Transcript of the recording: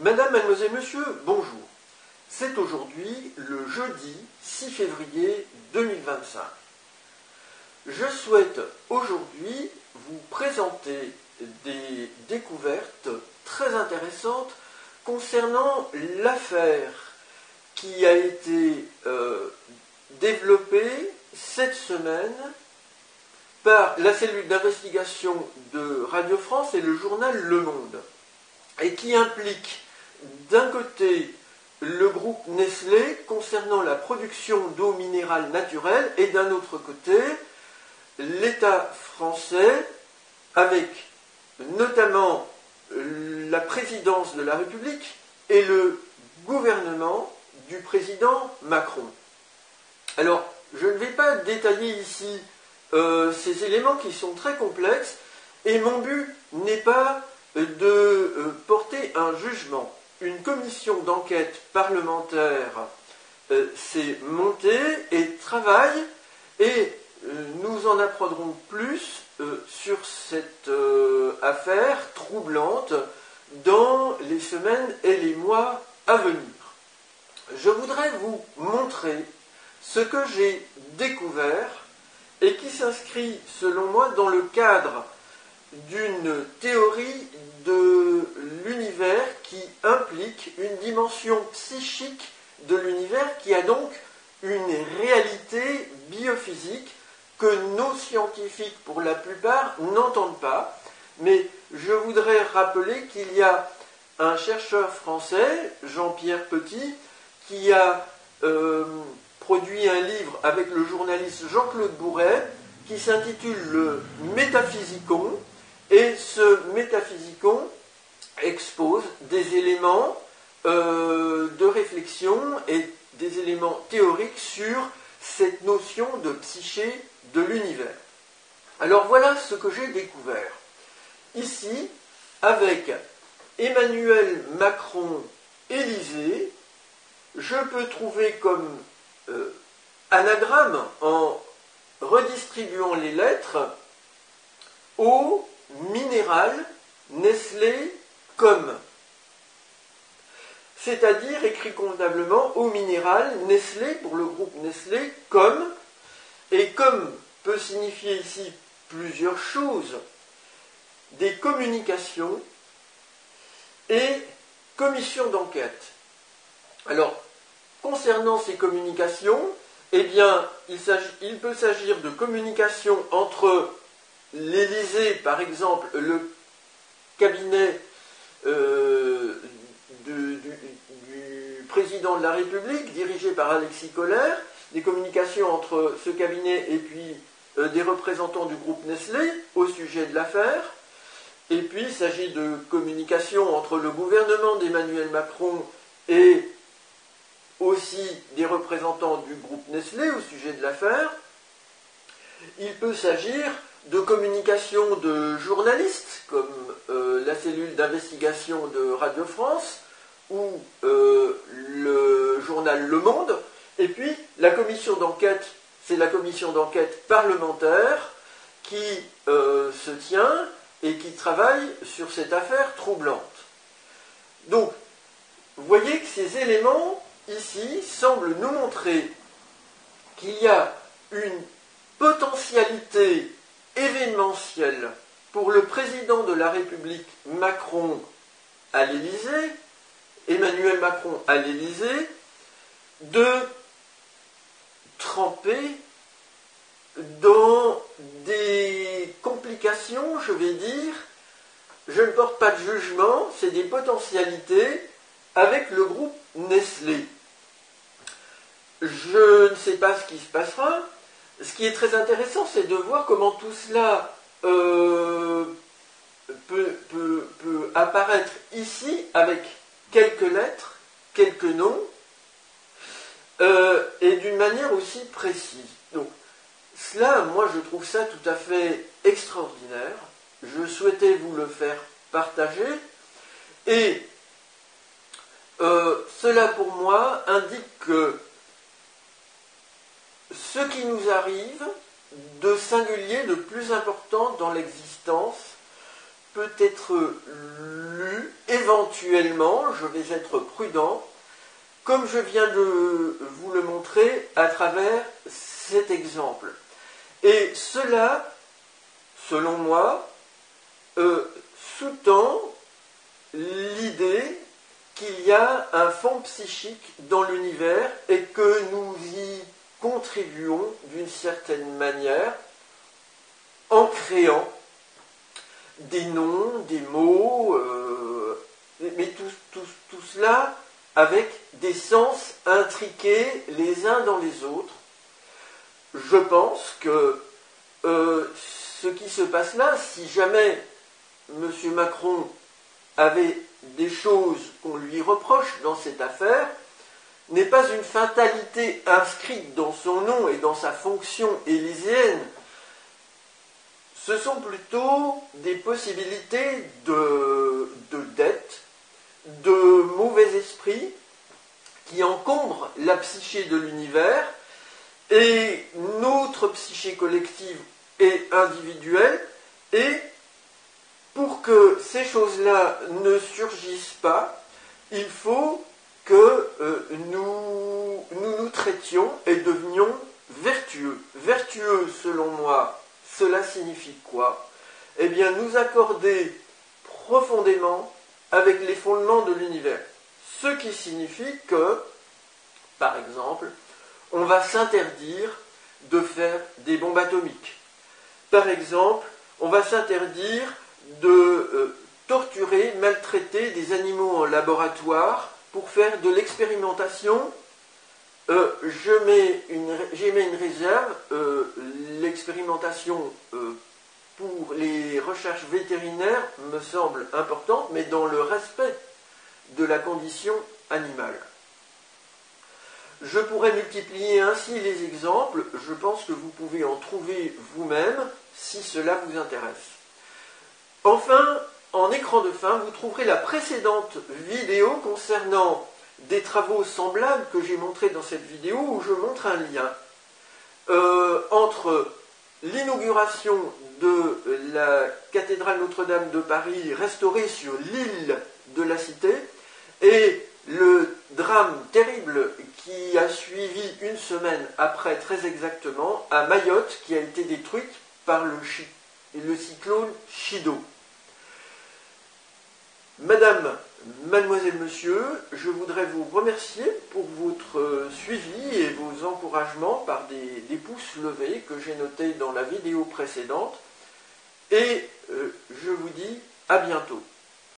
Madame, mademoiselle, monsieur, bonjour. C'est aujourd'hui le jeudi 6 février 2025. Je souhaite aujourd'hui vous présenter des découvertes très intéressantes concernant l'affaire qui a été développée cette semaine par la cellule d'investigation de Radio France et le journal Le Monde, et qui implique d'un côté le groupe Nestlé concernant la production d'eau minérale naturelle et d'un autre côté l'État français avec notamment la présidence de la République et le gouvernement du président Macron. Alors, je ne vais pas détailler ici ces éléments qui sont très complexes et mon but n'est pas de porter un jugement. Une commission d'enquête parlementaire s'est montée et travaille et nous en apprendrons plus sur cette affaire troublante dans les semaines et les mois à venir. Je voudrais vous montrer ce que j'ai découvert et qui s'inscrit, selon moi, dans le cadre d'une théorie de l'univers qui implique une dimension psychique de l'univers qui a donc une réalité biophysique que nos scientifiques, pour la plupart, n'entendent pas. Mais je voudrais rappeler qu'il y a un chercheur français, Jean-Pierre Petit, qui a produit un livre avec le journaliste Jean-Claude Bourret qui s'intitule le Métaphysicon, et ce Métaphysicon expose des éléments de réflexion et des éléments théoriques sur cette notion de psyché de l'univers. Alors voilà ce que j'ai découvert. Ici, avec Emmanuel Macron Élysée, je peux trouver comme anagramme, en redistribuant les lettres, eau minérale Nestlé comme. C'est-à-dire, écrit convenablement, eau minérale Nestlé, pour le groupe Nestlé, comme. Et comme peut signifier ici plusieurs choses, des communications et commission d'enquête. Alors, concernant ces communications, eh bien, il peut s'agir de communications entre l'Élysée, par exemple, le cabinet du président de la République, dirigé par Alexis Kohler, des communications entre ce cabinet et puis des représentants du groupe Nestlé au sujet de l'affaire. Et puis, il s'agit de communications entre le gouvernement d'Emmanuel Macron et aussi des représentants du groupe Nestlé au sujet de l'affaire. Il peut s'agir de communications de journalistes, comme la cellule d'investigation de Radio France ou le journal Le Monde. Et puis, la commission d'enquête, c'est la commission d'enquête parlementaire qui se tient et qui travaille sur cette affaire troublante. Donc, vous voyez que ces éléments ici semble nous montrer qu'il y a une potentialité événementielle pour le président de la République Macron à l'Élysée, Emmanuel Macron à l'Élysée, de tremper dans des complications, je vais dire, je ne porte pas de jugement, c'est des potentialités avec le groupe Nestlé. Je ne sais pas ce qui se passera. Ce qui est très intéressant, c'est de voir comment tout cela peut apparaître ici avec quelques lettres, quelques noms, et d'une manière aussi précise. Donc, cela, moi, je trouve ça tout à fait extraordinaire. Je souhaitais vous le faire partager. Et cela, pour moi, indique que ce qui nous arrive de singulier, de plus important dans l'existence, peut être lu éventuellement, je vais être prudent, comme je viens de vous le montrer à travers cet exemple. Et cela, selon moi, sous-tend l'idée qu'il y a un fond psychique dans l'univers et que nous y contribuons d'une certaine manière en créant des noms, des mots, mais tout cela avec des sens intriqués les uns dans les autres. Je pense que ce qui se passe là, si jamais M. Macron avait des choses qu'on lui reproche dans cette affaire, n'est pas une fatalité inscrite dans son nom et dans sa fonction élyséenne. Ce sont plutôt des possibilités de dette, de mauvais esprit qui encombrent la psyché de l'univers, et notre psyché collective et individuelle, et pour que ces choses-là ne surgissent pas, il faut que nous traitions et devenions vertueux. Vertueux, selon moi, cela signifie quoi? Eh bien, nous accorder profondément avec les fondements de l'univers. Ce qui signifie que, par exemple, on va s'interdire de faire des bombes atomiques. Par exemple, on va s'interdire de torturer, maltraiter des animaux en laboratoire pour faire de l'expérimentation. J'émets une réserve, l'expérimentation pour les recherches vétérinaires me semble importante, mais dans le respect de la condition animale. Je pourrais multiplier ainsi les exemples, je pense que vous pouvez en trouver vous-même si cela vous intéresse. Enfin, en écran de fin, vous trouverez la précédente vidéo concernant des travaux semblables que j'ai montrés dans cette vidéo où je montre un lien entre l'inauguration de la cathédrale Notre-Dame de Paris restaurée sur l'île de la Cité et le drame terrible qui a suivi une semaine après, très exactement, à Mayotte, qui a été détruite par le cyclone Chido. Madame, mademoiselle, monsieur, je voudrais vous remercier pour votre suivi et vos encouragements par des pouces levés que j'ai notés dans la vidéo précédente. Et je vous dis à bientôt.